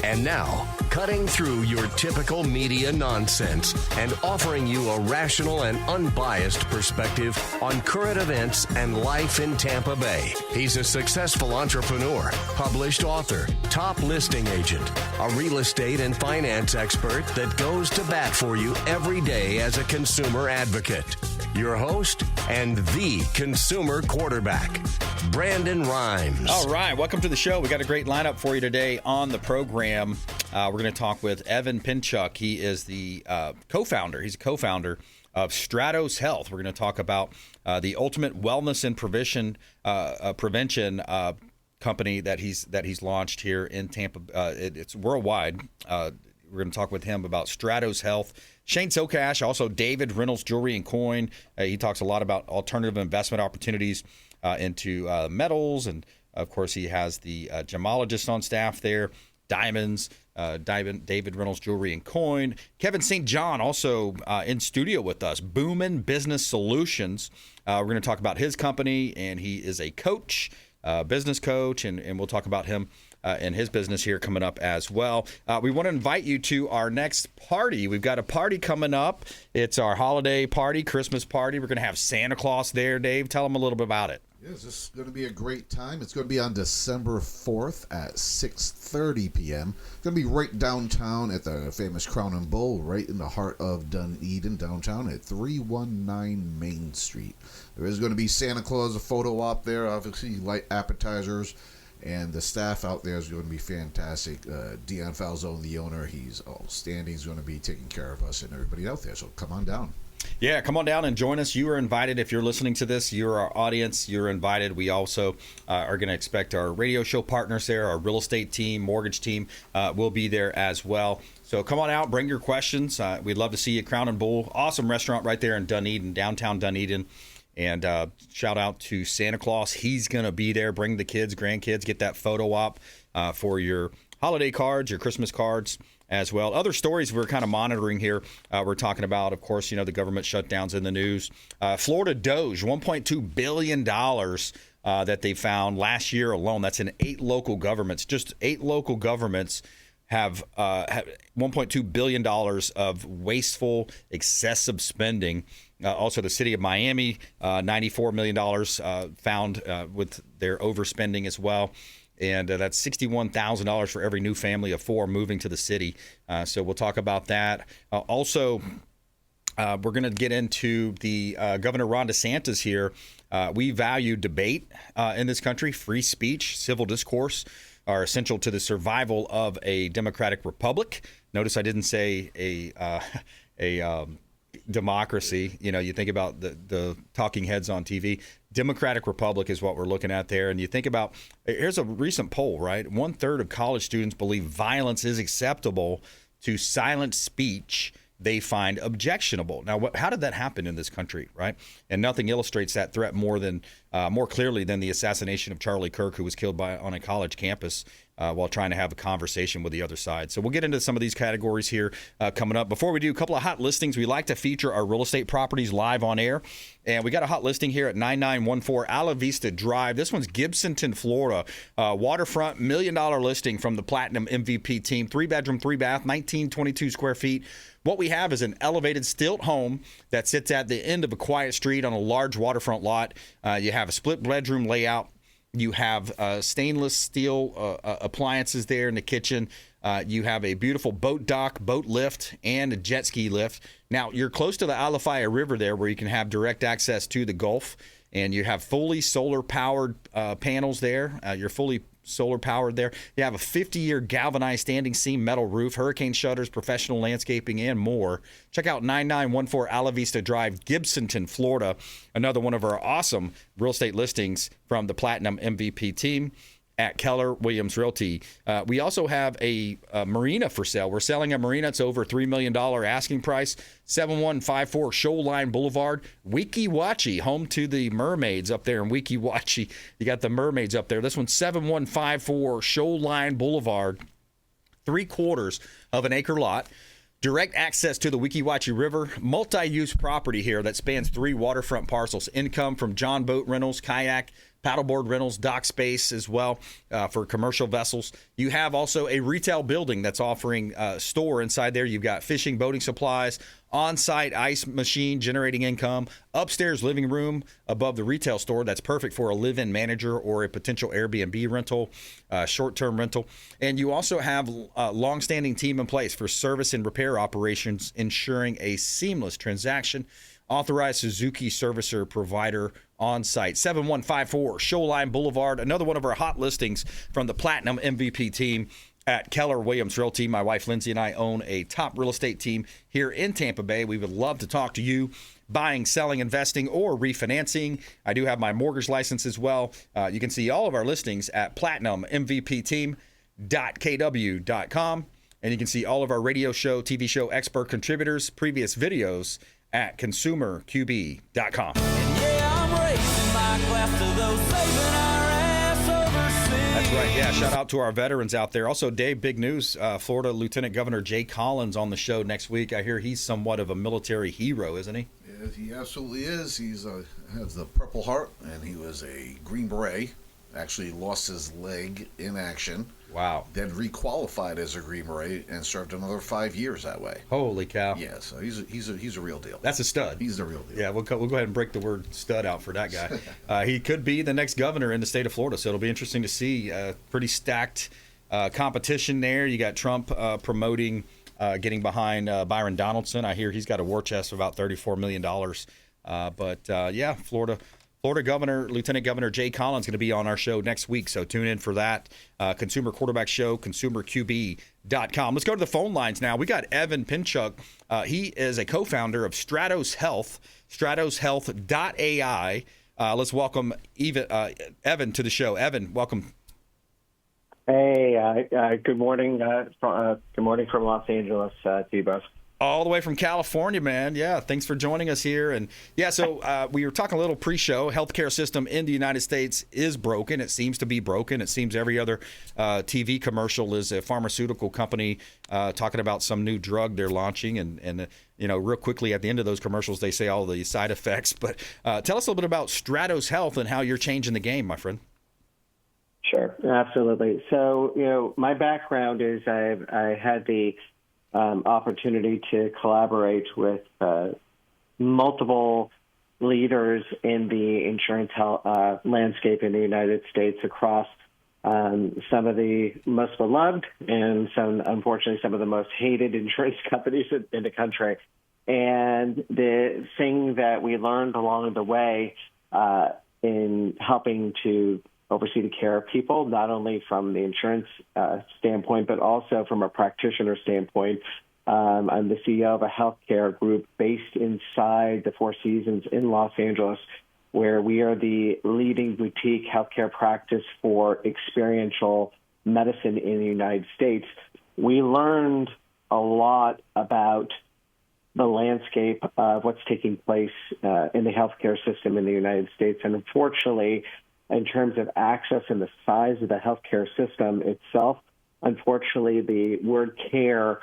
And now, cutting through your typical media nonsense and offering you a rational and unbiased perspective on current events and life in Tampa Bay. He's a successful entrepreneur, published author, top listing agent, a real estate and finance expert that goes to bat for you every day as a consumer advocate. Your host and the consumer quarterback, Brandon Rhymes. All right, welcome to the show. We got a great lineup for you today on the program. We're going to talk with Evan Pinchuk. He is the co-founder. He's a co-founder of Stratos Health. We're going to talk about the ultimate wellness and prevention company that he's launched here in Tampa. It's worldwide. We're going to talk with him about Stratos Health. Shane Socash, also David Reynold Jewelry Coin. He talks a lot about alternative investment opportunities into metals, and of course he has the gemologist on staff there, diamonds. David Reynold Jewelry Coin. Kevin St. John also in studio with us. Boomin Business Solutions. We're going to talk about his company, and he is a coach, business coach, and we'll talk about him and his business here coming up as well. We want to invite you to our next party. We've got a party coming up. It's our holiday party, Christmas party. We're going to have Santa Claus there. Dave, tell them a little bit about it. Yes, this is going to be a great time. It's going to be on December 4th at 6:30 p.m. It's going to be right downtown at the famous Crown and Bull, right in the heart of Dunedin, downtown at 319 Main Street. There is going to be Santa Claus, a photo op there, obviously light appetizers, and the staff out there is going to be fantastic. Dion Falzone, the owner, he's outstanding. He's going to be taking care of us and everybody out there, so come on down. Yeah, come on down and join us. You are invited. If you're listening to this, you're our audience. You're invited. We also are going to expect our radio show partners there, our real estate team, mortgage team will be there as well. So come on out, bring your questions. We'd love to see you. Crown and Bull, awesome restaurant right there in Dunedin, downtown Dunedin. And shout out to Santa Claus. He's going to be there. Bring the kids, grandkids, get that photo op for your holiday cards, your Christmas cards as well. Other stories we're kind of monitoring here. We're talking about, of course, the government shutdowns in the news. Florida Doge, $1.2 billion that they found last year alone. That's in 8 local governments. Just 8 local governments have $1.2 billion of wasteful, excessive spending. Also, the city of Miami, $94 million found with their overspending as well. And that's $61,000 for every new family of 4 moving to the city. So we'll talk about that. Also, we're going to get into the Governor Ron DeSantis here. We value debate in this country. Free speech, civil discourse are essential to the survival of a democratic republic. Notice I didn't say a democracy. You think about the talking heads on TV. Democratic Republic is what we're looking at there. And you think about, here's a recent poll, right? 1/3 of college students believe violence is acceptable to silent speech they find objectionable. Now, how did that happen in this country, right? And nothing illustrates that threat more clearly than the assassination of Charlie Kirk, who was killed on a college campus while trying to have a conversation with the other side. So we'll get into some of these categories here coming up. Before we do, a couple of hot listings. We like to feature our real estate properties live on air. And we got a hot listing here at 9914 Ala Vista Drive. This one's Gibsonton, Florida. Waterfront, $1 million listing from the Platinum MVP team. 3-bedroom, 3-bath, 1922 square feet. What we have is an elevated stilt home that sits at the end of a quiet street on a large waterfront lot. You have a split bedroom layout. You have stainless steel appliances there in the kitchen. You have a beautiful boat dock, boat lift, and a jet ski lift. Now, you're close to the Alafaya River there where you can have direct access to the Gulf. And you have fully solar-powered panels there. You're fully solar-powered there. You have a 50-year galvanized standing seam metal roof, hurricane shutters, professional landscaping, and more. Check out 9914 Ala Vista Drive, Gibsonton, Florida. Another one of our awesome real estate listings from the Platinum MVP team at Keller Williams Realty. We also have a marina for sale. We're selling a marina. It's over $3 million asking price. 7154 Shoreline Boulevard, Weeki Wachee, home to the mermaids up there in Weeki Wachee. You got the mermaids up there. This one's 7154 Shoreline Boulevard, 3/4 of an acre lot. Direct access to the Weeki Wachee River, multi-use property here that spans 3 waterfront parcels. Income from John Boat Rentals, kayak, paddleboard rentals, dock space as well for commercial vessels. You have also a retail building that's offering a store inside there. You've got fishing, boating supplies, on-site ice machine generating income, upstairs living room above the retail store that's perfect for a live-in manager or a potential Airbnb rental, short-term rental. And you also have a long-standing team in place for service and repair operations, ensuring a seamless transaction. Authorized Suzuki servicer provider on site. 7154 Shoreline Boulevard. Another one of our hot listings from the Platinum MVP team at Keller Williams Realty. My wife Lindsay and I own a top real estate team here in Tampa Bay. We would love to talk to you buying, selling, investing, or refinancing. I do have my mortgage license as well. You can see all of our listings at platinummvpteam.kw.com. And you can see all of our radio show, TV show expert contributors, previous videos at consumerqb.com. That's right. Yeah, shout out to our veterans out there. Also, Dave, big news, Florida Lieutenant Governor Jay Collins on the show next week. I hear he's somewhat of a military hero, isn't he? Yeah, he absolutely is. He's has the Purple Heart, and he was a Green Beret. Actually lost his leg in action. Wow. Then requalified as a Green Beret and served another 5 years that way. Holy cow. Yeah, so he's a real deal. That's a stud. He's the real deal. Yeah, we'll go ahead and break the word stud out for that guy. He could be the next governor in the state of Florida, so it'll be interesting to see. Pretty stacked competition there. You got Trump promoting getting behind Byron Donaldson. I hear he's got a war chest of about $34 million. Yeah, Florida Governor, Lieutenant Governor Jay Collins going to be on our show next week, so tune in for that. Consumer Quarterback Show, consumerqb.com. Let's go to the phone lines now. We got Evan Pinchuk. He is a co-founder of Stratos Health, stratoshealth.ai. Let's welcome Evan to the show. Evan, welcome. Hey, good morning. Good morning from Los Angeles to you both. All the way from California, man. Yeah, thanks for joining us here. And yeah, so we were talking a little pre-show. Healthcare system in the United States is broken. It seems to be broken. It seems every other TV commercial is a pharmaceutical company talking about some new drug they're launching. And real quickly at the end of those commercials, they say all the side effects. But tell us a little bit about Stratos Health and how you're changing the game, my friend. Sure, absolutely. So, my background is I had the opportunity to collaborate with multiple leaders in the insurance health, landscape in the United States across some of the most beloved and unfortunately, some of the most hated insurance companies in the country. And the thing that we learned along the way in helping to oversee the care of people, not only from the insurance standpoint, but also from a practitioner standpoint. I'm the CEO of a healthcare group based inside the Four Seasons in Los Angeles, where we are the leading boutique healthcare practice for experiential medicine in the United States. We learned a lot about the landscape of what's taking place in the healthcare system in the United States. And unfortunately, in terms of access and the size of the healthcare system itself, unfortunately, the word care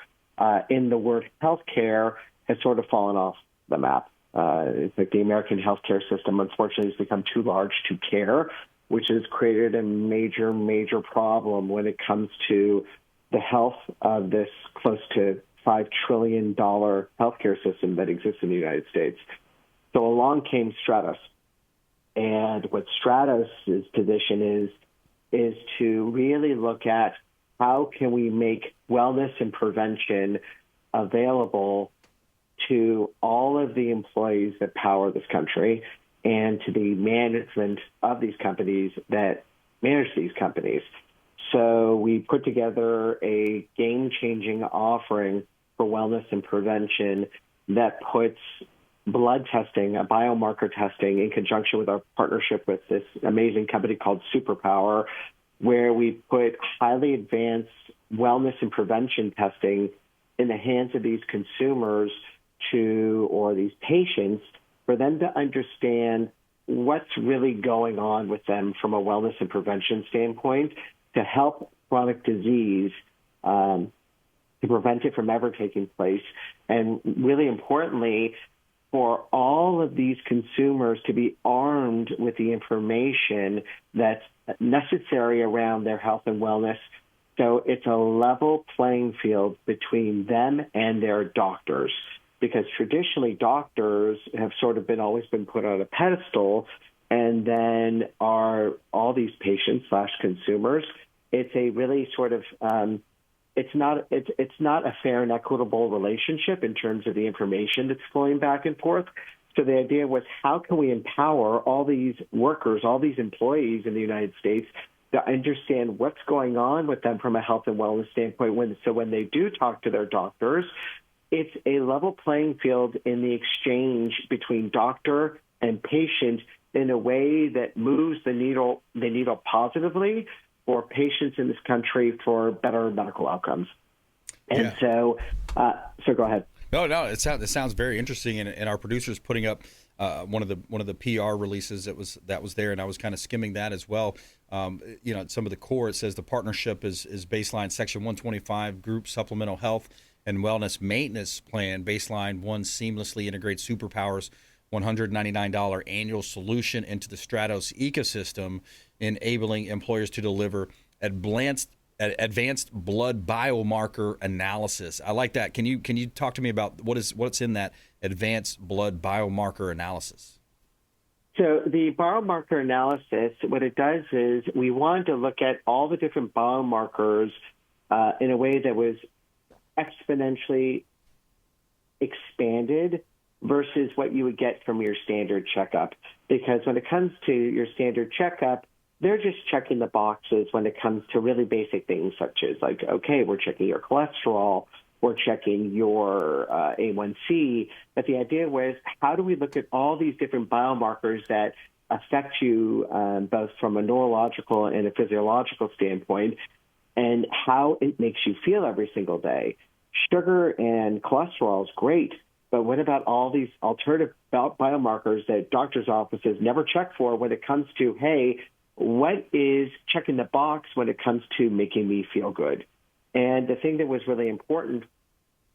in the word healthcare has sort of fallen off the map. It's like the American healthcare system, unfortunately, has become too large to care, which has created a major, major problem when it comes to the health of this close to $5 trillion healthcare system that exists in the United States. So along came Stratos. And what Stratos' position is to really look at how can we make wellness and prevention available to all of the employees that power this country and to the management of these companies that manage these companies. So we put together a game-changing offering for wellness and prevention that puts blood testing, a biomarker testing, in conjunction with our partnership with this amazing company called Superpower, where we put highly advanced wellness and prevention testing in the hands of these consumers or these patients for them to understand what's really going on with them from a wellness and prevention standpoint to help chronic disease to prevent it from ever taking place. And really importantly, for all of these consumers to be armed with the information that's necessary around their health and wellness. So it's a level playing field between them and their doctors, because traditionally doctors have sort of always been put on a pedestal, and then are all these patients / consumers. It's a really sort of it's not a fair and equitable relationship in terms of the information that's flowing back and forth. So the idea was, how can we empower all these workers, all these employees in the United States to understand what's going on with them from a health and wellness standpoint, so when they do talk to their doctors, it's a level playing field in the exchange between doctor and patient in a way that moves the needle positively for patients in this country for better medical outcomes. And so go ahead. No, it sounds very interesting, and our producer's putting up one of the PR releases that was there, and I was kind of skimming that as well. Some of the core, it says the partnership is baseline Section 125 group supplemental health and wellness maintenance plan. Baseline one seamlessly integrates Superpower's $199 annual solution into the Stratos ecosystem, enabling employers to deliver advanced blood biomarker analysis. I like that. Can you talk to me about what's in that advanced blood biomarker analysis? So the biomarker analysis, what it does is we wanted to look at all the different biomarkers in a way that was exponentially expanded versus what you would get from your standard checkup. Because when it comes to your standard checkup, they're just checking the boxes when it comes to really basic things such as we're checking your cholesterol, we're checking your A1C. But the idea was, how do we look at all these different biomarkers that affect you both from a neurological and a physiological standpoint, and how it makes you feel every single day? Sugar and cholesterol is great, but what about all these alternative biomarkers that doctors' offices never check for when it comes to, hey, what is checking the box when it comes to making me feel good? And the thing that was really important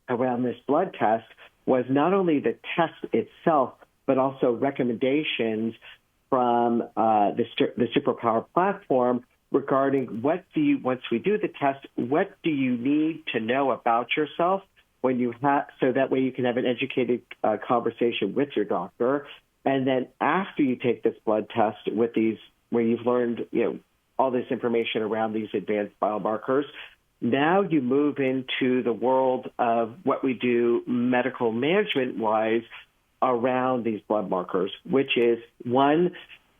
around this blood test was not only the test itself, but also recommendations from the Superpower platform regarding once we do the test, what do you need to know about yourself so that way you can have an educated conversation with your doctor. And then after you take this blood test with these, where you've learned all this information around these advanced biomarkers, now you move into the world of what we do medical management-wise around these blood markers, which is, one,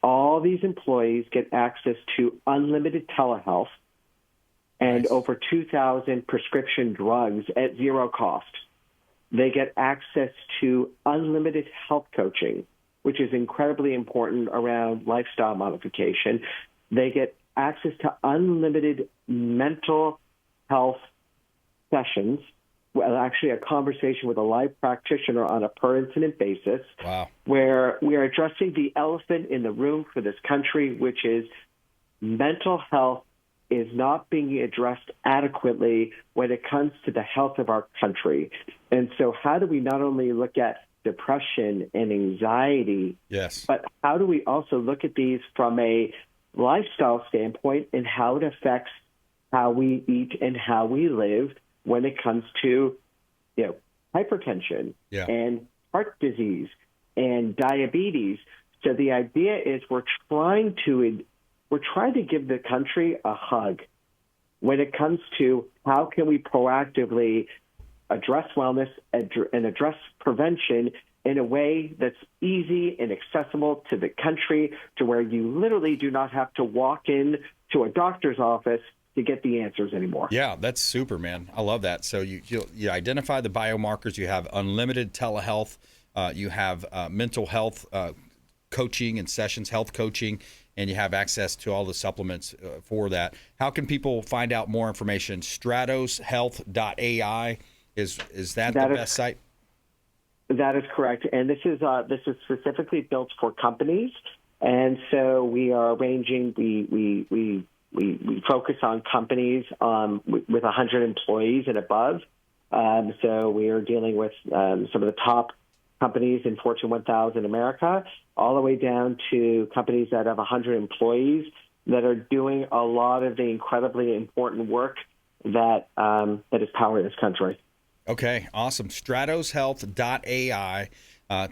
all these employees get access to unlimited telehealth and over 2,000 prescription drugs at zero cost. They get access to unlimited health coaching, which is incredibly important around lifestyle modification. They get access to unlimited mental health sessions, well, actually a conversation with a live practitioner on a per-incident basis. Wow. Where we are addressing the elephant in the room for this country, which is mental health is not being addressed adequately when it comes to the health of our country. And so how do we not only look at depression and anxiety, yes, but how do we also look at these from a lifestyle standpoint and how it affects how we eat and how we live when it comes to hypertension and heart disease and diabetes. So the idea is we're trying to give the country a hug when it comes to how can we proactively address wellness and address prevention in a way that's easy and accessible to the country, to where you literally do not have to walk in to a doctor's office to get the answers anymore. Yeah, that's super, man. I love that. So you identify the biomarkers. You have unlimited telehealth. You have mental health coaching and sessions, health coaching, and you have access to all the supplements for that. How can people find out more information? StratosHealth.ai is that the best site? That is correct, and this is specifically built for companies, and so we are arranging. We focus on companies with 100 employees and above. So we are dealing with some of the top companies in Fortune 1000 America, all the way down to companies that have 100 employees that are doing a lot of the incredibly important work that is powering this country. Okay, awesome. StratosHealth.ai.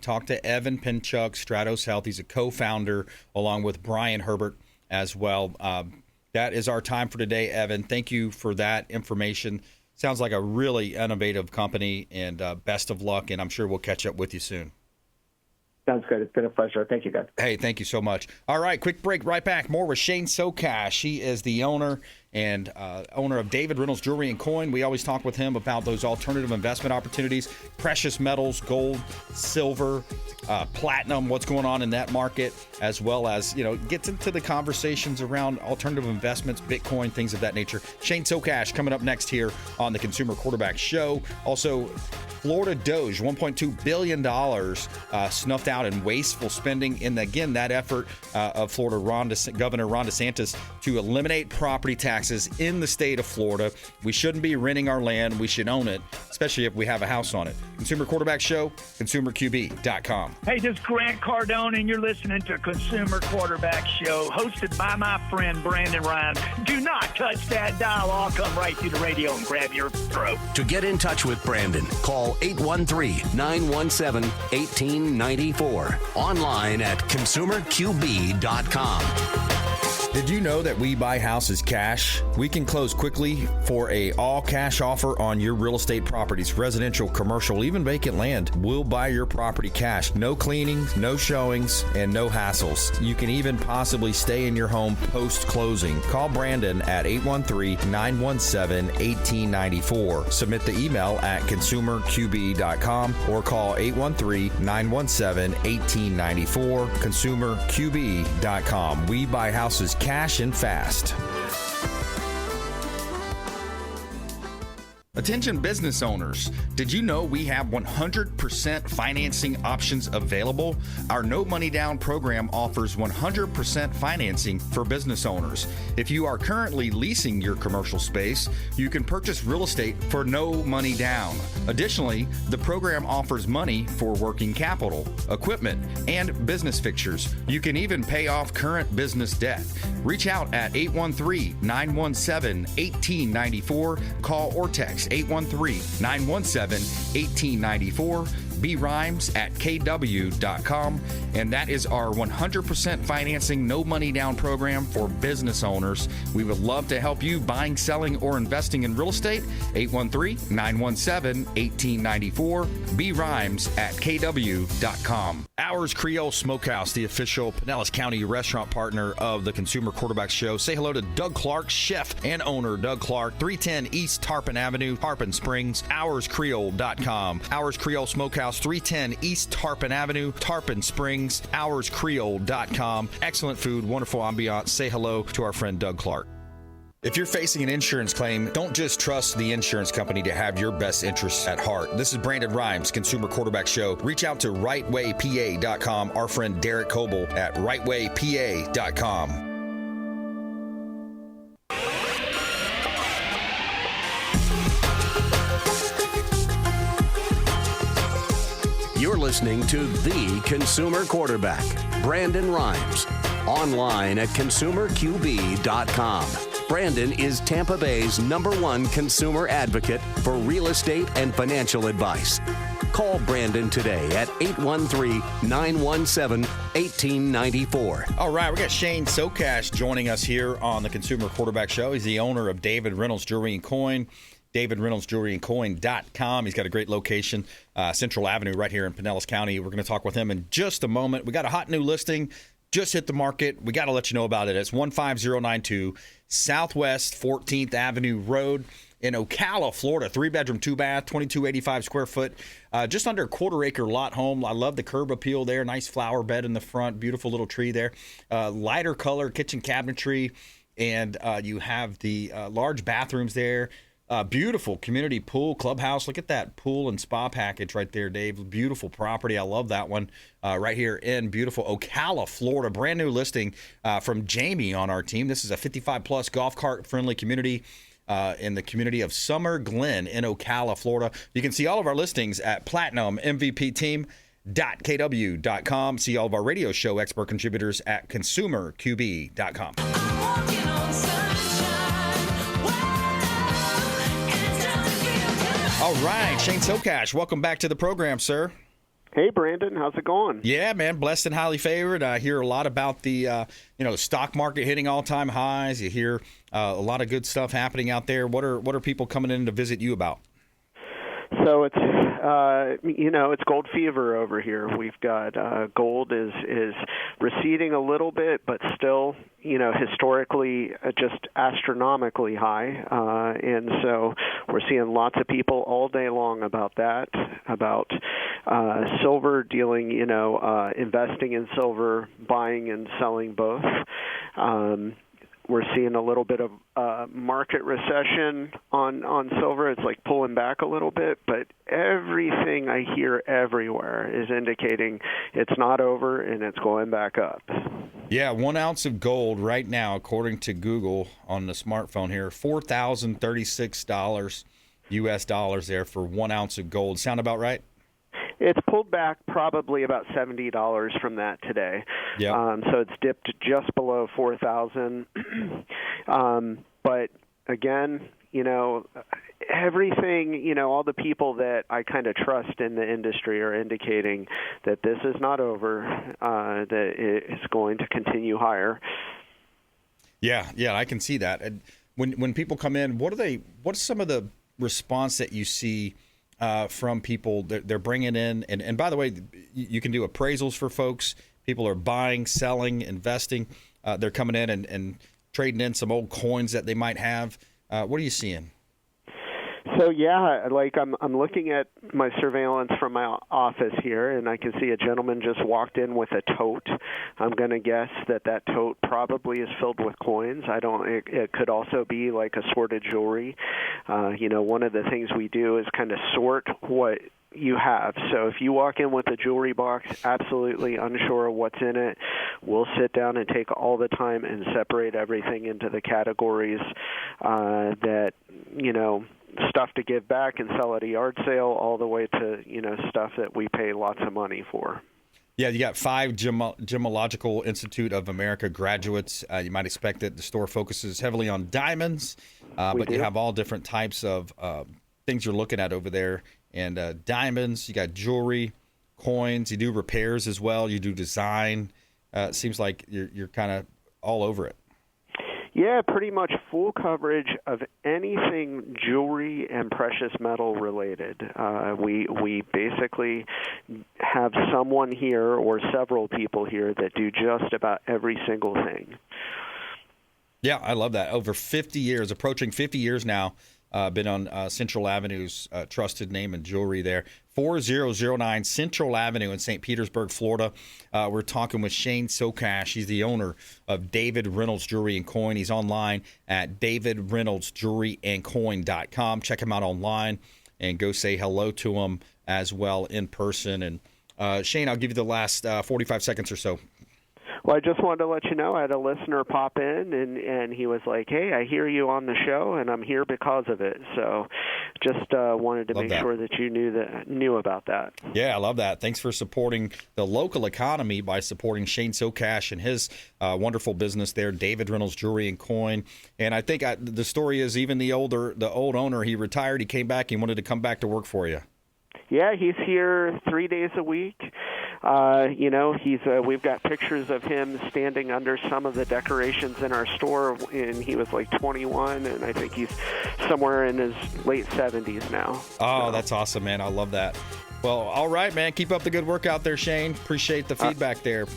Talk to Evan Pinchuk, Stratos Health. He's a co-founder along with Brian Herbert as well. That is our time for today, Evan. Thank you for that information. Sounds like a really innovative company, and best of luck, and I'm sure we'll catch up with you soon. Sounds good. It's been a pleasure. Thank you, guys. Hey, thank you so much. All right, quick break. Right back. More with Shane Socash. He is the owner of David Reynold Jewelry Coin. We always talk with him about those alternative investment opportunities, precious metals, gold, silver, platinum, what's going on in that market, as well as, gets into the conversations around alternative investments, Bitcoin, things of that nature. Shane Socash coming up next here on the Consumer Quarterback Show. Also, Florida Doge, $1.2 billion snuffed out in wasteful spending. And again, that effort of Florida Governor Ron DeSantis to eliminate property taxes in the state of Florida. We shouldn't be renting our land. We should own it, especially if we have a house on it. Consumer Quarterback Show, consumerqb.com. Hey, this is Grant Cardone, and you're listening to Consumer Quarterback Show, hosted by my friend Brandon Rhymes. Do not touch that dial. I'll come right through the radio and grab your throat. To get in touch with Brandon, call 813-917-1894. Online at consumerqb.com. Did you know that we buy houses cash? We can close quickly for a all-cash offer on your real estate properties, residential, commercial, even vacant land. We'll buy your property cash. No cleaning, no showings, and no hassles. You can even possibly stay in your home post-closing. Call Brandon at 813-917-1894. Submit the email at consumerqb.com or call 813-917-1894. consumerqb.com. We buy houses cash and fast. Attention business owners, did you know we have 100% financing options available? Our no money down program offers 100% financing for business owners. If you are currently leasing your commercial space, you can purchase real estate for no money down. Additionally, the program offers money for working capital, equipment, and business fixtures. You can even pay off current business debt. Reach out at 813-917-1894. Call or text 813-917-1894. brhymes@kw.com. And that is our 100% financing, no money down program for business owners. We would love to help you buying, selling, or investing in real estate. 813-917-1894. brhymes@kw.com. Ours Creole Smokehouse, the official Pinellas County restaurant partner of the Consumer Quarterback Show. Say hello to Doug Clark, chef and owner Doug Clark, 310 East Tarpon Avenue, Tarpon Springs. OursCreole.com. Ours Creole Smokehouse, 310 East Tarpon Avenue, Tarpon Springs. OursCreole.com. Excellent food, wonderful ambiance. Say hello to our friend Doug Clark. If you're facing an insurance claim, don't just trust the insurance company to have your best interests at heart. This is Brandon Rhymes, Consumer Quarterback Show. Reach out to rightwaypa.com, our friend Derek Coble at rightwaypa.com. You're listening to The Consumer Quarterback, Brandon Rhymes. Online at consumerqb.com. Brandon is Tampa Bay's #1 consumer advocate for real estate and financial advice. Call Brandon today at 813-917-1894. All right, we got Shane Socash joining us here on the Consumer Quarterback Show. He's the owner of David Reynold Jewelry Coin. DavidReynoldsJewelryandCoin.com. He's got a great location, Central Avenue, right here in Pinellas County. We're going to talk with him in just a moment. We got a hot new listing, just hit the market. We got to let you know about it. It's 15092 Southwest 14th Avenue Road in Ocala, Florida. 3-bedroom, 2-bath, 2285 square foot, just under a quarter-acre lot home. I love the curb appeal there. Nice flower bed in the front, beautiful little tree there. Lighter color kitchen cabinetry, and you have the large bathrooms there. Beautiful community pool, clubhouse. Look at that pool and spa package right there, Dave. Beautiful property. I love that one right here in beautiful Ocala, Florida. Brand new listing from Jamie on our team. This is a 55-plus golf cart-friendly community in the community of Summer Glen in Ocala, Florida. You can see all of our listings at PlatinumMVPTeam.com. consumerqb.kw.com. See all of our radio show expert contributors at consumerqb.com. All right, Shane Socash, welcome back to the program, sir. Hey, Brandon, how's it going? Yeah, man, blessed and highly favored. I hear a lot about the stock market hitting all-time highs. You hear a lot of good stuff happening out there. What are people coming in to visit you about? So it's it's gold fever over here. We've got gold is receding a little bit, but still, historically just astronomically high. And so we're seeing lots of people all day long about that, about silver, dealing, investing in silver, buying and selling both. We're seeing a little bit of market recession on silver. It's like pulling back a little bit, but everything I hear everywhere is indicating it's not over and it's going back up. Yeah, 1 ounce of gold right now, according to Google on the smartphone here, $4,036 U.S. dollars there for 1 ounce of gold. Sound about right? It's pulled back probably about $70 from that today. Yep. So it's dipped just below 4,000. But again, everything, all the people that I kind of trust in the industry are indicating that this is not over, that it's going to continue higher. Yeah, I can see that. And when people come in, what's some of the response that you see from people that they're bringing in? And by the way, you can do appraisals for folks. People are buying, selling, investing. They're coming in and trading in some old coins that they might have. What are you seeing? So yeah, like I'm looking at my surveillance from my office here, and I can see a gentleman just walked in with a tote. I'm going to guess that tote probably is filled with coins. It could also be like assorted jewelry. One of the things we do is kind of sort what you have. So if you walk in with a jewelry box, absolutely unsure of what's in it, we'll sit down and take all the time and separate everything into the categories that, stuff to give back and sell at a yard sale, all the way to, stuff that we pay lots of money for. Yeah, you got 5 Gemological Institute of America graduates. You might expect that the store focuses heavily on diamonds, but you have all different types of things you're looking at over there. And diamonds, you got jewelry, coins, you do repairs as well, you do design. It seems like you're kind of all over it. Yeah, pretty much full coverage of anything jewelry and precious metal related. We basically have someone here or several people here that do just about every single thing. Yeah, I love that. Over 50 years, approaching 50 years now. Been on Central Avenue's trusted name and jewelry there. 4009 Central Avenue in St. Petersburg, Florida. We're talking with Shane Socash. He's the owner of David Reynolds Jewelry and Coin. He's online at davidreynoldsjewelryandcoin.com. Check him out online and go say hello to him as well in person. And Shane, I'll give you the last 45 seconds or so. Well, I just wanted to let you know I had a listener pop in, and he was like, hey, I hear you on the show, and I'm here because of it. So just wanted to make sure that you knew about that. Yeah, I love that. Thanks for supporting the local economy by supporting Shane Socash and his wonderful business there, David Reynolds Jewelry and Coin. And I think the story is even the old owner, he retired, he came back, he wanted to come back to work for you. Yeah, he's here 3 days a week. We've got pictures of him standing under some of the decorations in our store, and he was like 21, and I think he's somewhere in his late 70s now. Oh, that's awesome, man. I love that. Well, all right, man. Keep up the good work out there, Shane. Appreciate the feedback there.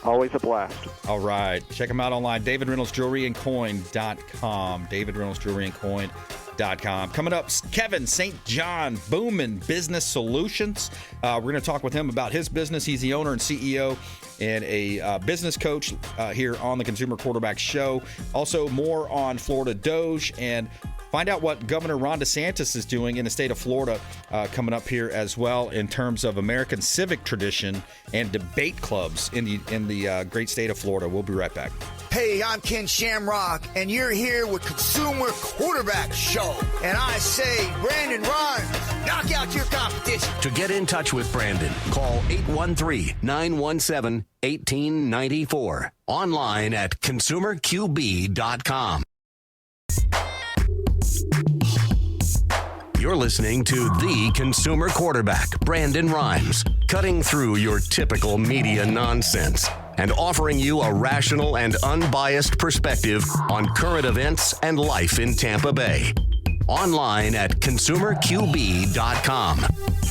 Always a blast. All right. Check him out online, davidreynoldsjewelryandcoin.com. davidreynoldsjewelryandcoin.com. Coming up, Kevin St. John, Boomin Business Solutions. We're going to talk with him about his business. He's the owner and CEO and a business coach here on the Consumer Quarterback Show. Also, more on Florida Doge and Find out what Governor Ron DeSantis is doing in the state of Florida coming up here as well in terms of American civic tradition and debate clubs in the great state of Florida. We'll be right back. Hey, I'm Ken Shamrock, and you're here with Consumer Quarterback Show. And I say, Brandon Rhymes, knock out your competition. To get in touch with Brandon, call 813-917-1894. Online at consumerqb.com. You're listening to the Consumer Quarterback, Brandon Rhymes, cutting through your typical media nonsense and offering you a rational and unbiased perspective on current events and life in Tampa Bay. Online at consumerqb.com.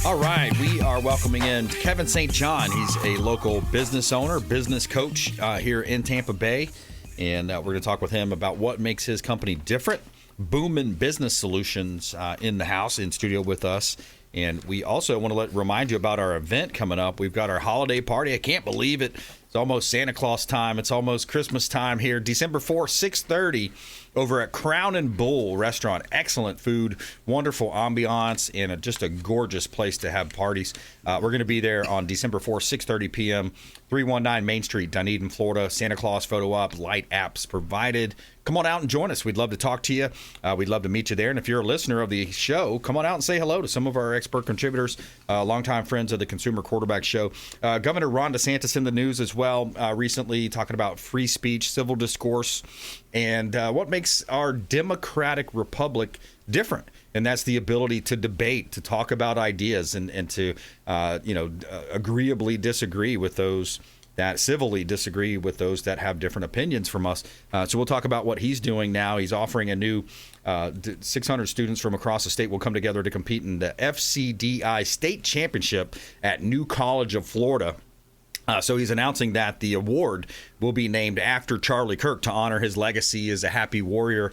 All right, we are welcoming in Kevin St. John. He's a local business owner, business coach here in Tampa Bay, and we're going to talk with him about what makes his company different. Boomin Business Solutions in the house, in studio with us. And we also want to remind you about our event coming up. We've got our holiday party. I can't believe it. It's almost Santa Claus time. It's almost Christmas time here. December 4th, 6:30 over at Crown and Bull Restaurant. Excellent food, wonderful ambiance, and just a gorgeous place to have parties. We're going to be there on December 4th, 6:30 p.m., 319 Main Street, Dunedin, Florida. Santa Claus photo op, light apps provided. Come on out and join us. We'd love to talk to you. We'd love to meet you there. And if you're a listener of the show, come on out and say hello to some of our expert contributors, longtime friends of the Consumer Quarterback Show. Governor Ron DeSantis in the news as well recently, talking about free speech, civil discourse, and what makes our democratic republic different. And that's the ability to debate, to talk about ideas, and to agreeably disagree with those that civilly disagree with those that have different opinions from us. So we'll talk about what he's doing now. He's offering a new 600 students from across the state will come together to compete in the FCDI State Championship at New College of Florida. So he's announcing that the award will be named after Charlie Kirk to honor his legacy as a happy warrior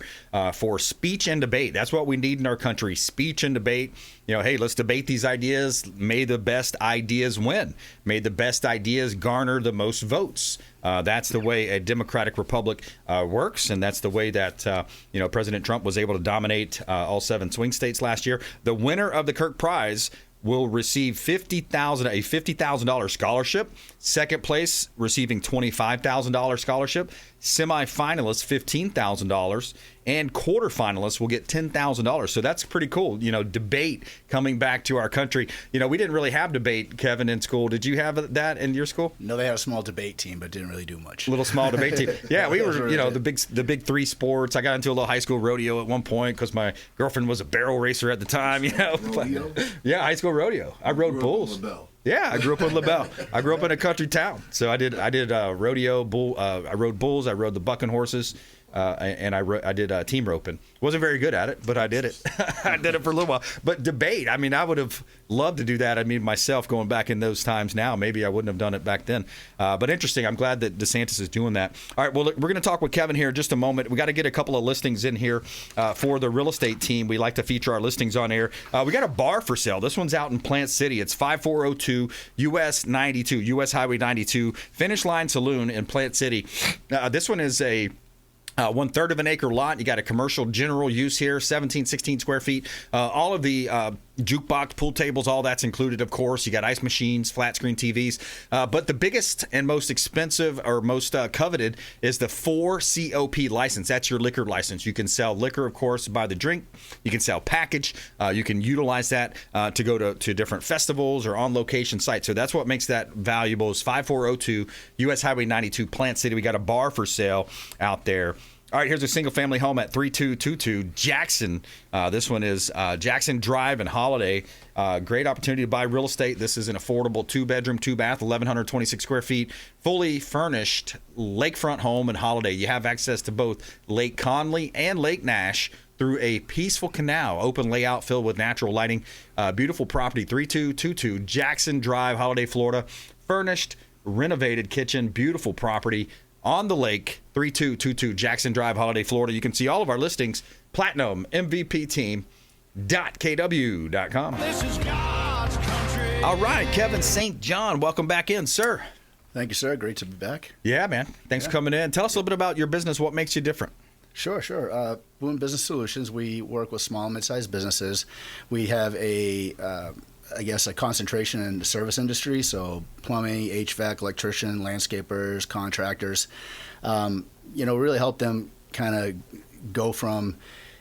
for speech and debate. That's what we need in our country, speech and debate. Hey, let's debate these ideas. May the best ideas win. May the best ideas garner the most votes. That's the way a democratic republic works, and that's the way that President Trump was able to dominate all 7 swing states last year. The winner of the Kirk Prize will receive a $50,000 scholarship. Second place receiving $25,000 scholarship. Semifinalists $15,000, and quarterfinalists will get $10,000. So that's pretty cool. Debate coming back to our country. We didn't really have debate, Kevin, in school. Did you have that in your school? No, they had a small debate team, but didn't really do much. Little small debate team. Yeah, we were, the big 3 sports. I got into a little high school rodeo at one point because my girlfriend was a barrel racer at the time. Rodeo? Yeah, high school rodeo. I rode bulls. Yeah, I grew up in LaBelle. I grew up in a country town, so I did rodeo, bull. I rode bulls. I rode the bucking horses, and I did team roping. Wasn't very good at it, but I did it. I did it for a little while. But debate, I would have loved to do that. Myself going back in those times now, maybe I wouldn't have done it back then. But interesting. I'm glad that DeSantis is doing that. All right, well, we're going to talk with Kevin here in just a moment. We got to get a couple of listings in here for the real estate team. We like to feature our listings on air. We got a bar for sale. This one's out in Plant City. It's 5402 US 92, US Highway 92, Finish Line Saloon in Plant City. This one is a 1/3 of an acre lot. You got a commercial general use here, 16 square feet. All of the jukebox, pool tables, all that's included, of course. You got ice machines, flat screen TVs. But the biggest and most expensive or most coveted is the 4COP license. That's your liquor license. You can sell liquor, of course, by the drink. You can sell package. You can utilize that to go to different festivals or on location sites. So that's what makes that valuable is 5402 US Highway 92, Plant City. We got a bar for sale out there. All right, here's a single-family home at 3222 Jackson. This one is Jackson Drive and Holiday. Great opportunity to buy real estate. This is an affordable 2-bedroom, 2-bath, 1,126 square feet, fully furnished lakefront home and Holiday. You have access to both Lake Conley and Lake Nash through a peaceful canal, open layout filled with natural lighting. Beautiful property, 3222 Jackson Drive, Holiday, Florida. Furnished, renovated kitchen, beautiful property. On the lake, 3222 Jackson Drive, Holiday, Florida. You can see all of our listings, platinummvpteam.kw.com. This is God's country. All right, Kevin St. John, welcome back in, sir. Thank you, sir. Great to be back. Yeah, man. Thanks for coming in. Tell us a little bit about your business. What makes you different? Sure. Boomin Business Solutions, we work with small and mid-sized businesses. We have a concentration in the service industry, so plumbing, HVAC, electrician, landscapers, contractors. Really help them kind of go from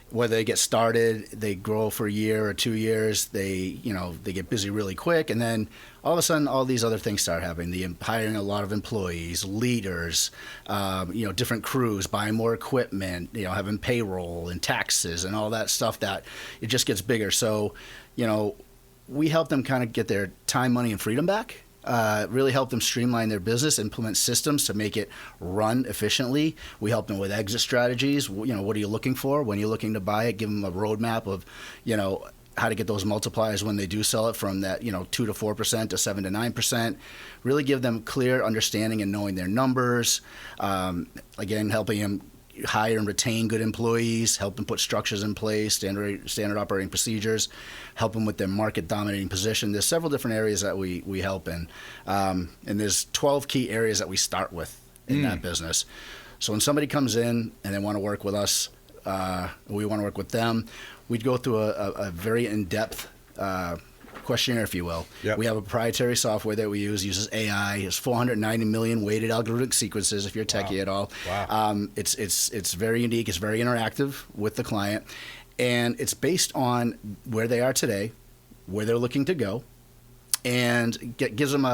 whether they get started, they grow for a year or 2 years, they get busy really quick, and then all of a sudden all these other things start happening. The hiring a lot of employees, leaders, different crews, buying more equipment, having payroll and taxes and all that stuff, that it just gets bigger. So, we help them kind of get their time, money, and freedom back. Really help them streamline their business, implement systems to make it run efficiently. We help them with exit strategies. What are you looking for when you're looking to buy it? Give them a roadmap of, how to get those multipliers when they do sell it from that, 2 to 4% to 7 to 9%. Really give them clear understanding and knowing their numbers. Again, helping them hire and retain good employees, help them put structures in place, standard operating procedures, help them with their market dominating position. There's several different areas that we help in. And there's 12 key areas that we start with in that business. So when somebody comes in and they want to work with us, we want to work with them, we'd go through a very in-depth questionnaire, if you will. Yep. We have a proprietary software that we uses AI. It's 490 million weighted algorithmic sequences, if you're techie at all. Wow. It's very unique. It's very interactive with the client. And it's based on where they are today, where they're looking to go, and gives them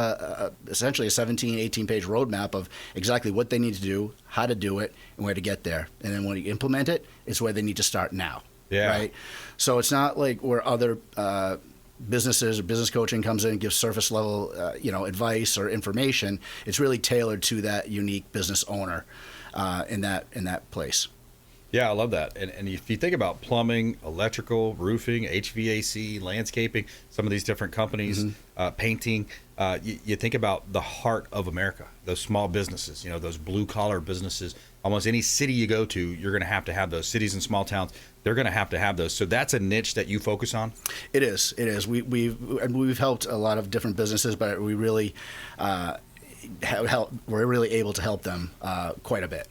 essentially a 17, 18-page roadmap of exactly what they need to do, how to do it, and where to get there. And then when you implement it, it's where they need to start now. Yeah. Right? So it's not like where other businesses or business coaching comes in and gives surface level advice or information. It's really tailored to that unique business owner in that place. Yeah, I love that. And if you think about plumbing, electrical, roofing, HVAC, landscaping, some of these different companies, painting, you think about the heart of America, those small businesses, those blue collar businesses. Almost any city you go to, you're going to have those. Cities and small towns, they're going to have those. So that's a niche that you focus on? It is. We've helped a lot of different businesses, but we really we're really able to help them quite a bit.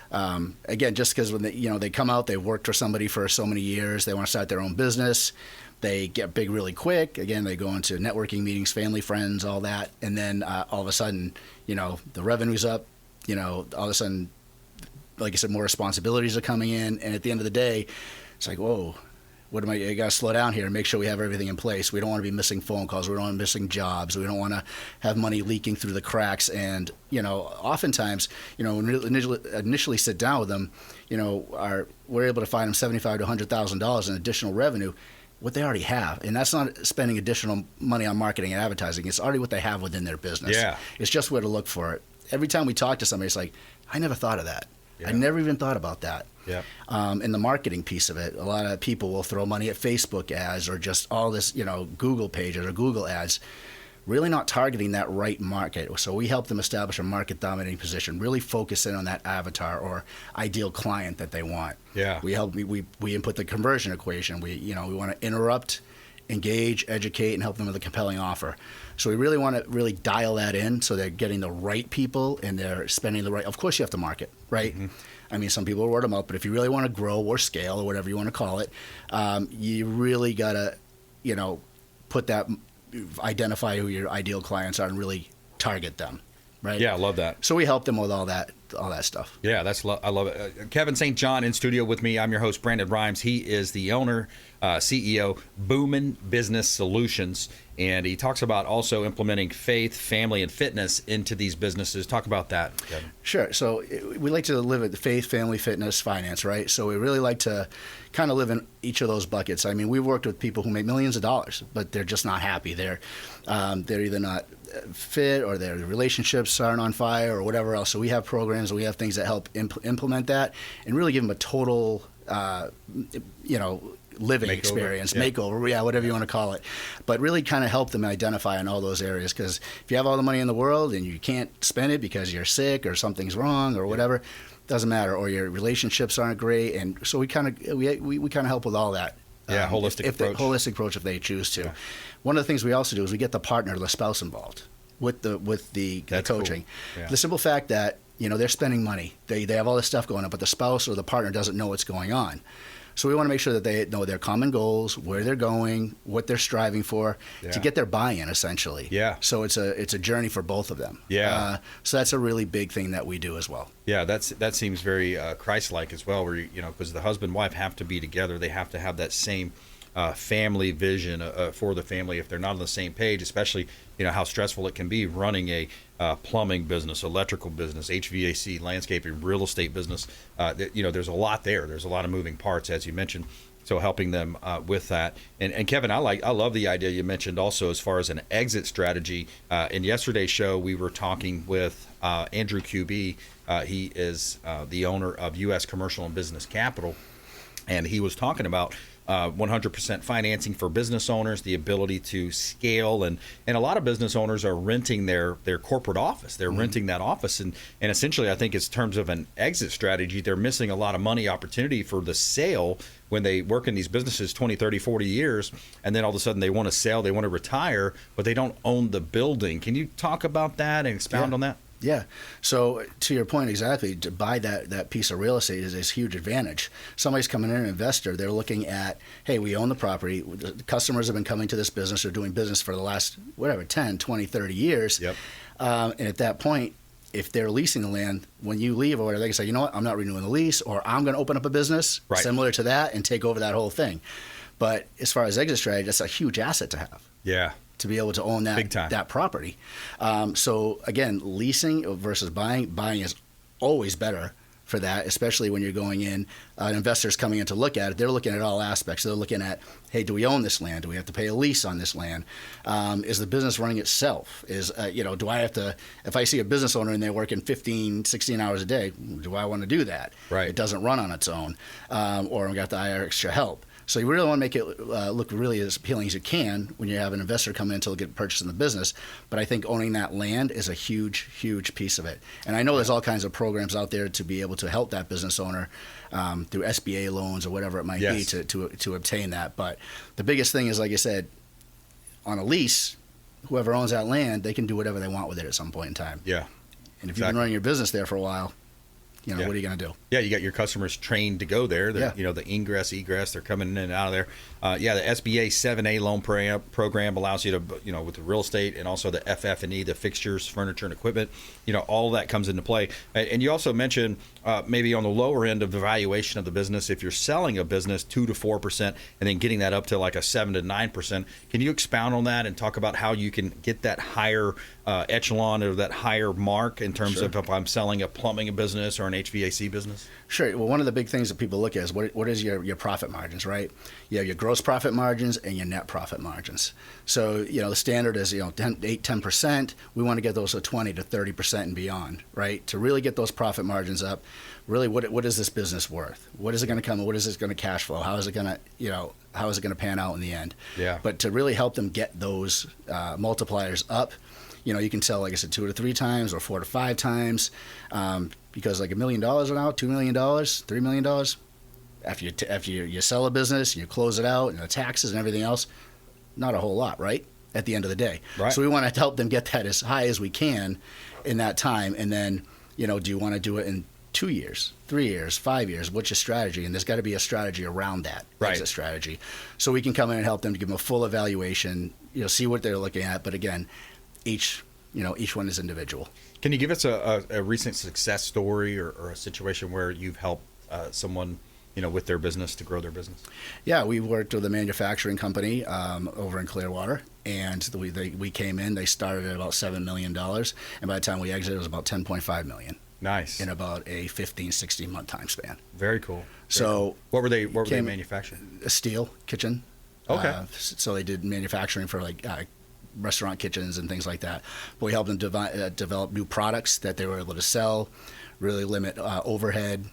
Again, just because when they come out, they've worked for somebody for so many years, they want to start their own business, they get big really quick. Again, they go into networking meetings, family, friends, all that, and then all of a sudden, the revenue's up. All of a sudden, like I said, more responsibilities are coming in, and at the end of the day, it's like, whoa. I got to slow down here and make sure we have everything in place. We don't want to be missing phone calls. We don't want to be missing jobs. We don't want to have money leaking through the cracks. And, oftentimes, when we initially sit down with them, we're able to find them $75,000 to $100,000 in additional revenue, what they already have. And that's not spending additional money on marketing and advertising. It's already what they have within their business. Yeah. It's just where to look for it. Every time we talk to somebody, it's like, I never thought of that. Yeah. I never even thought about that. Yeah. And the marketing piece of it, a lot of people will throw money at Facebook ads or just all this, Google pages or Google ads, really not targeting that right market. So we help them establish a market dominating position, really focus in on that avatar or ideal client that they want. Yeah. We input the conversion equation. We want to interrupt, engage, educate, and help them with a compelling offer. So we really want to really dial that in so they're getting the right people and they're spending the right. Of course, you have to market, right? Mm-hmm. I mean, some people are word of mouth, but if you really want to grow or scale or whatever you want to call it, you really got to, identify who your ideal clients are and really target them, right? Yeah, I love that. So we help them with all that stuff. Yeah, I love it. Kevin St. John in studio with me. I'm your host, Brandon Rhymes. He is the owner, CEO, Boomin Business Solutions, and he talks about also implementing faith, family, and fitness into these businesses. Talk about that, Kevin. Sure. So we like to live at faith, family, fitness, finance, right? So we really like to kind of live in each of those buckets. I mean, we've worked with people who make millions of dollars, but they're just not happy. They're either not fit or their relationships aren't on fire or whatever else. So we have programs and we have things that help implement that and really give them a total, living experience, makeover, whatever you want to call it. But really kind of help them identify in all those areas, because if you have all the money in the world and you can't spend it because you're sick or something's wrong or whatever, doesn't matter, or your relationships aren't great. And so we kind of help with all that. Holistic approach if they choose to. Yeah. One of the things we also do is we get the partner, the spouse involved with the coaching. Cool. Yeah. The simple fact that they're spending money. They have all this stuff going on, but the spouse or the partner doesn't know what's going on. So we want to make sure that they know their common goals, where they're going, what they're striving for, to get their buy-in, essentially. Yeah. So it's a journey for both of them. Yeah. So that's a really big thing that we do as well. Yeah, that seems very Christ-like as well, where because the husband and wife have to be together, they have to have that same family vision for the family. If they're not on the same page, especially how stressful it can be running a plumbing business, electrical business, HVAC, landscaping, real estate business. There's a lot there. There's a lot of moving parts, as you mentioned. So helping them with that. And Kevin, I love the idea you mentioned also as far as an exit strategy. In yesterday's show, we were talking with Andrew QB. He is the owner of U.S. Commercial and Business Capital, and he was talking about 100% financing for business owners, the ability to scale, and a lot of business owners are renting their corporate office. They're renting that office, and essentially, I think in terms of an exit strategy, they're missing a lot of money opportunity for the sale when they work in these businesses 20, 30, 40 years, and then all of a sudden they want to sell, they want to retire, but they don't own the building. Can you talk about that and expound on that? Yeah. So to your point, exactly, to buy that piece of real estate is a huge advantage. Somebody's coming in, an investor, they're looking at, hey, we own the property. The customers have been coming to this business or doing business for the last, 10, 20, 30 years. Yep. And at that point, if they're leasing the land, when you leave or whatever, they can say, you know what, I'm not renewing the lease, or I'm going to open up a business similar to that and take over that whole thing. But as far as exit strategy, that's a huge asset to have. Yeah. To be able to own that property. So again, leasing versus buying is always better for that, especially when you're going in, an investor's coming in to look at it. They're looking at all aspects. They're looking at, hey, do we own this land? Do we have to pay a lease on this land? Is the business running itself? Do I have to, if I see a business owner and they're working 15, 16 hours a day, do I want to do that? Right. It doesn't run on its own, or I've got to hire extra help. So you really want to make it look really as appealing as you can when you have an investor come in to look at purchasing the business. But I think owning that land is a huge, huge piece of it. And I know there's all kinds of programs out there to be able to help that business owner through SBA loans or whatever it might be to obtain that. But the biggest thing is, like I said, on a lease, whoever owns that land, they can do whatever they want with it at some point in time. Yeah. And if you've been running your business there for a while, what are you going to do? Yeah, you got your customers trained to go there. The ingress, egress, they're coming in and out of there. The SBA 7A loan program allows you to, with the real estate and also the FF&E, the fixtures, furniture, and equipment, all of that comes into play. And you also mentioned maybe on the lower end of the valuation of the business, if you're selling a business 2 to 4%, and then getting that up to like a 7 to 9%. Can you expound on that and talk about how you can get that higher echelon or that higher mark in terms of if I'm selling a plumbing business or an HVAC business? Sure. Well, one of the big things that people look at is what is your profit margins, right? You have your gross profit margins and your net profit margins. So, the standard is, 10%. We want to get those to 20 to 30% and beyond, right? To really get those profit margins up, really what is this business worth? What is it going to come? What is it going to cash flow? How is it going to, how is it going to pan out in the end? Yeah. But to really help them get those multipliers up, you can sell, like I said, 2 to 3 times or 4 to 5 times, because like $1 million now, $2 million, $3 million, after you sell a business, you close it out, and the taxes and everything else, not a whole lot, right? At the end of the day. Right. So we want to help them get that as high as we can in that time, and then, do you want to do it in 2 years, 3 years, 5 years? What's your strategy? And there's got to be a strategy around that exit strategy. So we can come in and help them to give them a full evaluation, see what they're looking at. But again, each one is individual. Can you give us a recent success story or a situation where you've helped someone, with their business to grow their business? Yeah, we worked with a manufacturing company over in Clearwater, and we came in. They started at about $7 million, and by the time we exited, it was about $10.5 million. Nice. In about a 15, 16-month time span. Very cool. So what were they manufacturing? A steel kitchen. Okay. So they did manufacturing for restaurant kitchens and things like that. But we helped them develop new products that they were able to sell, really limit overhead,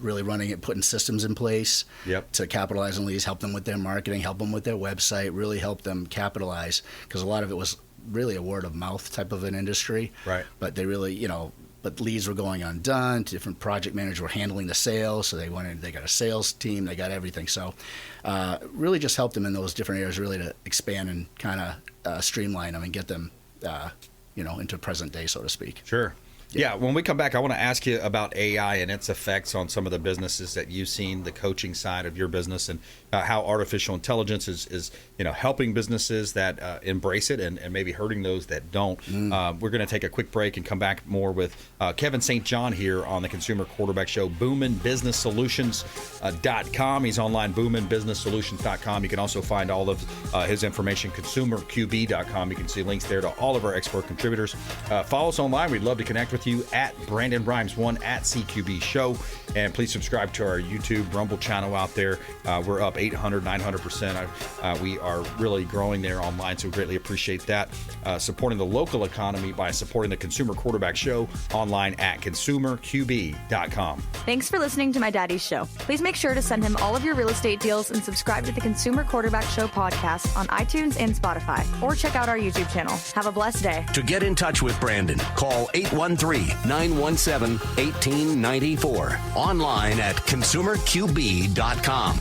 really running it, putting systems in place to capitalize on these, help them with their marketing, help them with their website, really help them capitalize, because a lot of it was really a word of mouth type of an industry. Right. But they really, but leads were going undone. Different project managers were handling the sales, so they got a sales team, they got everything. So really just helped them in those different areas, really to expand and kind of streamline them and get them, into present day, so to speak. Sure. Yeah, when we come back, I want to ask you about AI and its effects on some of the businesses that you've seen, the coaching side of your business, and how artificial intelligence is helping businesses that embrace it and maybe hurting those that don't. We're going to take a quick break and come back more with Kevin St. John here on the Consumer Quarterback Show, Boomin Business Solutions.com. He's online, BoominBusinessSolutions.com. You can also find all of his information, ConsumerQB.com. You can see links there to all of our expert contributors. Follow us online. We'd love to connect with you at Brandon Rhymes 1 at CQB Show. And please subscribe to our YouTube Rumble channel out there. We're up 800, 900%. We are really growing there online, so we greatly appreciate that. Supporting the local economy by supporting the Consumer Quarterback Show online at ConsumerQB.com. Thanks for listening to my daddy's show. Please make sure to send him all of your real estate deals and subscribe to the Consumer Quarterback Show podcast on iTunes and Spotify, or check out our YouTube channel. Have a blessed day. To get in touch with Brandon, call 813-917-1894. Online at ConsumerQB.com.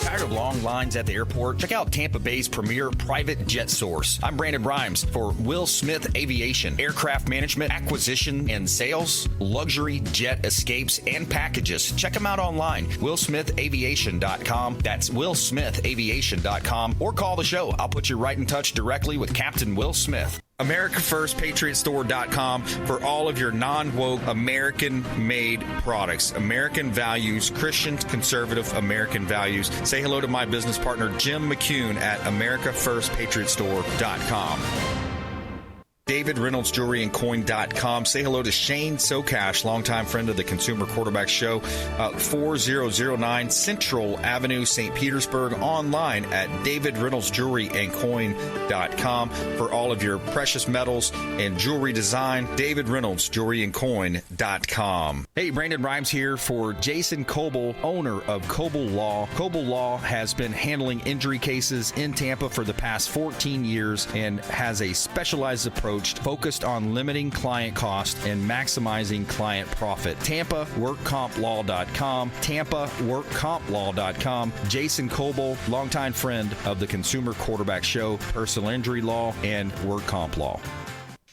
Tired of long lines at the airport? Check out Tampa Bay's premier private jet source. I'm Brandon Rhymes for Will Smith Aviation, aircraft management, acquisition, and sales, luxury jet escapes, and packages. Check them out online, WillSmithAviation.com. That's WillSmithAviation.com, or call the show. I'll put you right in touch directly with Captain Will Smith. AmericaFirstPatriotStore.com for all of your non-woke, American-made products. American values, Christian, conservative American values. Say hello to my business partner, Jim McCune at AmericaFirstPatriotStore.com. David Reynold Jewelry Coin.com. Say hello to Shane Socash, longtime friend of the Consumer Quarterback Show, 4009 Central Avenue, St. Petersburg, online at DavidReynoldsJewelryCoin.com for all of your precious metals and jewelry design. David Reynolds Jewelry Coin.com. Hey, Brandon Rhymes here for Jason Coble, owner of Coble Law. Coble Law has been handling injury cases in Tampa for the past 14 years and has a specialized approach focused on limiting client cost and maximizing client profit. TampaWorkCompLaw.com. TampaWorkCompLaw.com. Jason Coble, longtime friend of the Consumer Quarterback Show, personal injury law, and work comp law.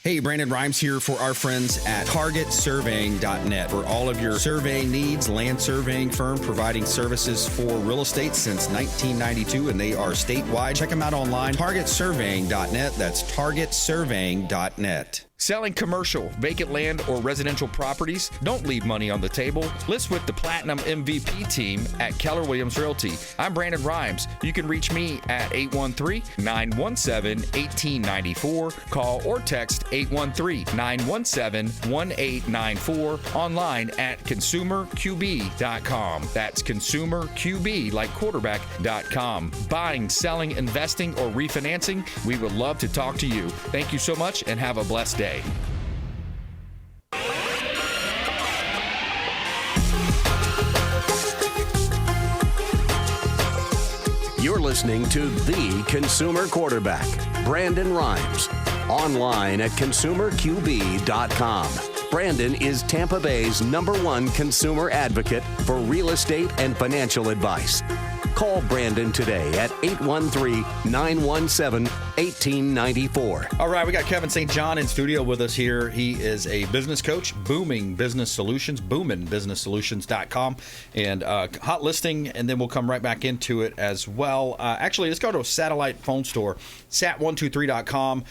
Hey, Brandon Rhymes here for our friends at TargetSurveying.net for all of your surveying needs. Land surveying firm providing services for real estate since 1992, and they are statewide. Check them out online, TargetSurveying.net. That's TargetSurveying.net. Selling commercial, vacant land, or residential properties? Don't leave money on the table. List with the Platinum MVP team at Keller Williams Realty. I'm Brandon Rhymes. You can reach me at 813-917-1894. Call or text 813-917-1894. Online at ConsumerQB.com. That's ConsumerQB, like quarterback.com. Buying, selling, investing, or refinancing? We would love to talk to you. Thank you so much and have a blessed day. You're listening to The Consumer Quarterback, Brandon Rhymes. Online at ConsumerQB.com. Brandon is Tampa Bay's #1 consumer advocate for real estate and financial advice. Call Brandon today at 813-917-1894. All right, we got Kevin St. John in studio with us here. He is a business coach, Boomin Business Solutions, BoominBusinessSolutions.com, and hot listing, and then we'll come right back into it as well. Actually, let's go to a satellite phone store, sat123.com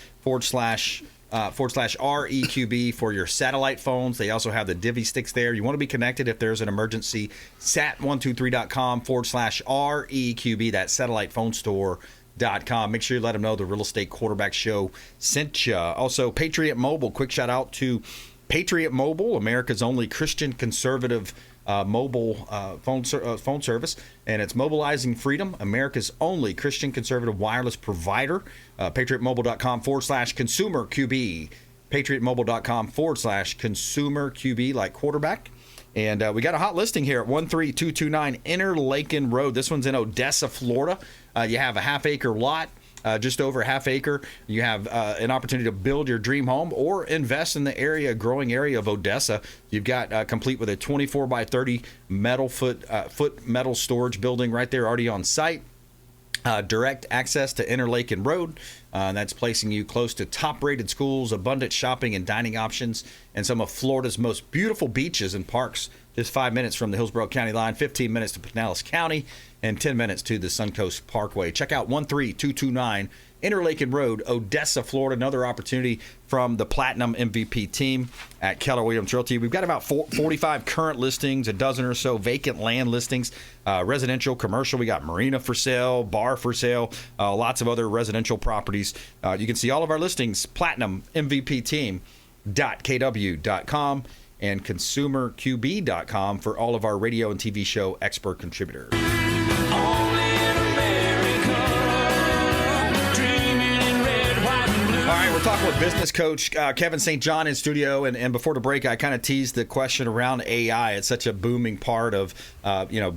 /REQB for your satellite phones. They also have the divvy sticks there. You want to be connected if there's an emergency. Sat123.com /REQB, that satellite phone store.com. Make sure you let them know the Real Estate Quarterback Show sent you. Also, Patriot Mobile. Quick shout out to Patriot Mobile, America's only Christian conservative mobile phone service, and it's mobilizing freedom, America's only Christian conservative wireless provider. PatriotMobile.com /ConsumerQB. PatriotMobile.com /ConsumerQB, like quarterback. And we got a hot listing here at 13229 Interlaken Road. This one's in Odessa, Florida. You have a half-acre lot. Just over a half acre. You have an opportunity to build your dream home or invest in the growing area of Odessa. You've got complete with a 24 by 30 foot metal storage building right there already on site. direct access to Interlaken Road. That's placing you close to top-rated schools, abundant shopping and dining options, and some of Florida's most beautiful beaches and parks. Just 5 minutes from the Hillsborough County line, 15 minutes to Pinellas County, and 10 minutes to the Suncoast Parkway. Check out 13229 Interlaken Road, Odessa, Florida. Another opportunity from the Platinum MVP team at Keller Williams Realty. We've got about 45 current listings, a dozen or so vacant land listings, residential, commercial. We got marina for sale, bar for sale, lots of other residential properties. You can see all of our listings, platinummvpteam.kw.com and consumerqb.com for all of our radio and TV show expert contributors. We're talking with business coach Kevin St. John in studio, and before the break, I kind of teased the question around AI. It's such a booming part of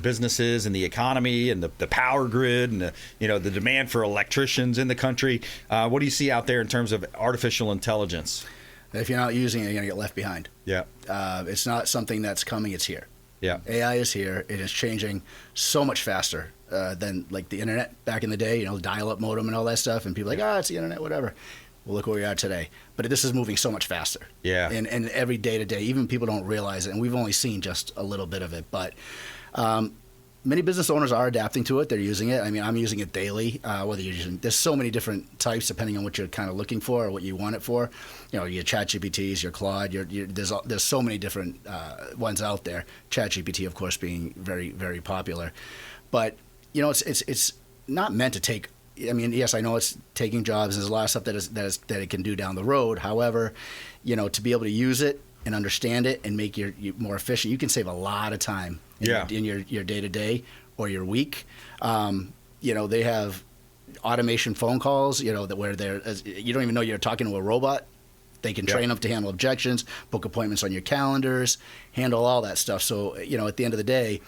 businesses and the economy and the power grid and the demand for electricians in the country. What do you see out there in terms of artificial intelligence? If you're not using it, you're going to get left behind. Yeah, it's not something that's coming; it's here. Yeah, AI is here. It is changing so much faster than like the internet back in the day. Dial-up modem and all that stuff, and people are like, it's the internet, whatever. Well, look where we are today. But this is moving so much faster. Yeah. And every day to day, even people don't realize it. And we've only seen just a little bit of it. But many business owners are adapting to it. They're using it. I mean, I'm using it daily. Whether you're using, there's so many different types depending on what you're kind of looking for or what you want it for. Your ChatGPTs, your Claude. There's so many different ones out there. ChatGPT, of course, being very, very popular. But it's not meant to take. I mean, yes, I know it's taking jobs. There's a lot of stuff that it can do down the road. However, to be able to use it and understand it and make you more efficient, you can save a lot of time in your day-to-day or your week. They have automation phone calls, where you don't even know you're talking to a robot. They can train them to handle objections, book appointments on your calendars, handle all that stuff. So, at the end of the day,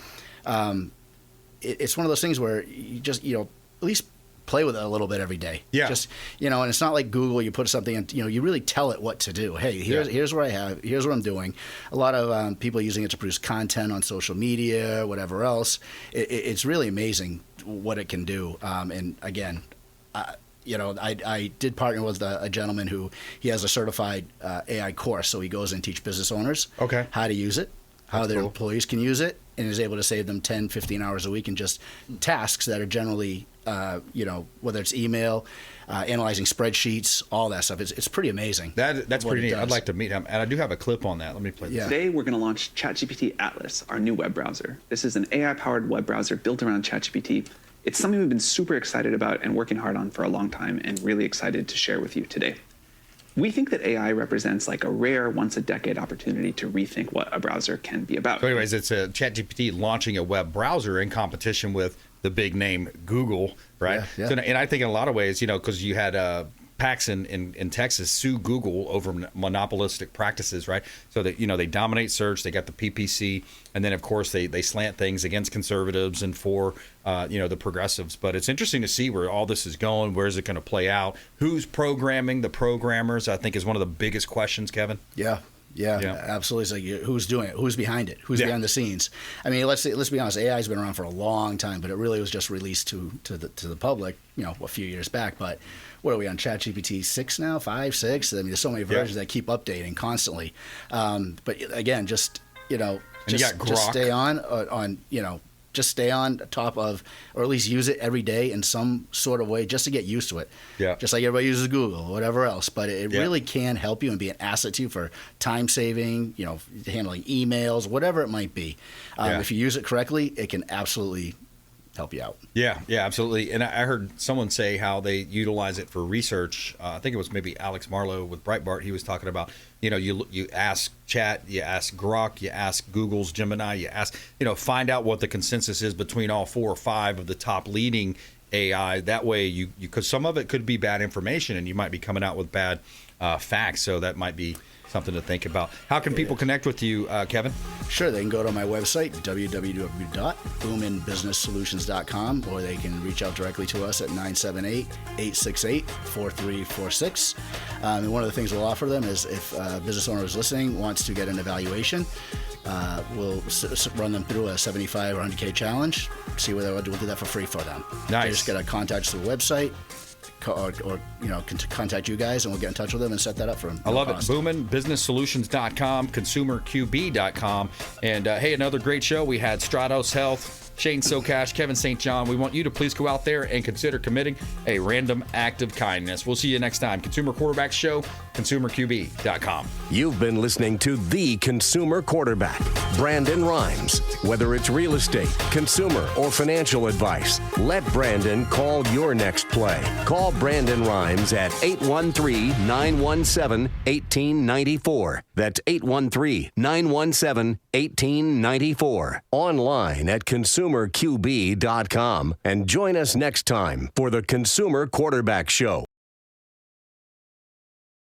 it's one of those things where you just, at least play with it a little bit every day. Yeah. Just, and it's not like Google, you put something in, you really tell it what to do. Hey, here's what I have, here's what I'm doing. A lot of people using it to produce content on social media, whatever else. It's really amazing what it can do. And again, I did partner with a gentleman who he has a certified AI course. So he goes and teach business owners how to use it, how their employees can use it, and is able to save them 10, 15 hours a week in just tasks that are generally, whether it's email, analyzing spreadsheets, all that stuff. It's pretty amazing. That's pretty neat. I'd like to meet him. And I do have a clip on that. Let me play this. Today, we're going to launch ChatGPT Atlas, our new web browser. This is an AI-powered web browser built around ChatGPT. It's something we've been super excited about and working hard on for a long time, and really excited to share with you today. We think that AI represents like a rare once-a-decade opportunity to rethink what a browser can be about. So anyways, it's a ChatGPT launching a web browser in competition with the big name Google, right? Yeah. So, and I think in a lot of ways, because you had PAX in Texas sue Google over monopolistic practices, right? So that, they dominate search, they got the PPC, and then of course they slant things against conservatives and for the progressives. But it's interesting to see where all this is going. Where is it going to play out? Who's programming the programmers? I think is one of the biggest questions, Kevin. Yeah, absolutely. It's like, who's doing it? Who's behind it? Who's behind the scenes? I mean, let's be honest. AI has been around for a long time, but it really was just released to the public, a few years back. But what are we on, ChatGPT 6 now? 5, 6? I mean, there's so many versions that keep updating constantly. But again, just stay just stay on top of, or at least use it every day in some sort of way, just to get used to it. Yeah. Just like everybody uses Google or whatever else. But it really can help you and be an asset to you for time saving, handling emails, whatever it might be. If you use it correctly, it can absolutely help you out. Yeah, absolutely. And I heard someone say how they utilize it for research. I think it was maybe Alex Marlowe with Breitbart. He was talking about, you ask Chat, you ask Grok, you ask Google's Gemini, you ask, find out what the consensus is between all 4 or 5 of the top leading AI. That way, because some of it could be bad information and you might be coming out with bad facts. So that might be something to think about. How can people connect with you, Kevin? Sure, they can go to my website, www.boominbusinesssolutions.com, or they can reach out directly to us at 978-868-4346. And one of the things we'll offer them is if a business owner is listening, wants to get an evaluation, we'll run them through a 75 or 100K challenge, see whether we'll do that for free for them. Nice. They just got to contact us through the website, or contact you guys, and we'll get in touch with them and set that up for them. I love it. BoominBusinessSolutions.com, ConsumerQB.com. And hey, another great show. We had Stratos Health, Shane Socash, Kevin St. John. We want you to please go out there and consider committing a random act of kindness. We'll see you next time. Consumer Quarterback Show, ConsumerQB.com. You've been listening to The Consumer Quarterback, Brandon Rhymes. Whether it's real estate, consumer, or financial advice, let Brandon call your next play. Call Brandon Rhymes at 813-917-1894. That's 813-917-1894. Online at ConsumerQB.com. And join us next time for the Consumer Quarterback Show.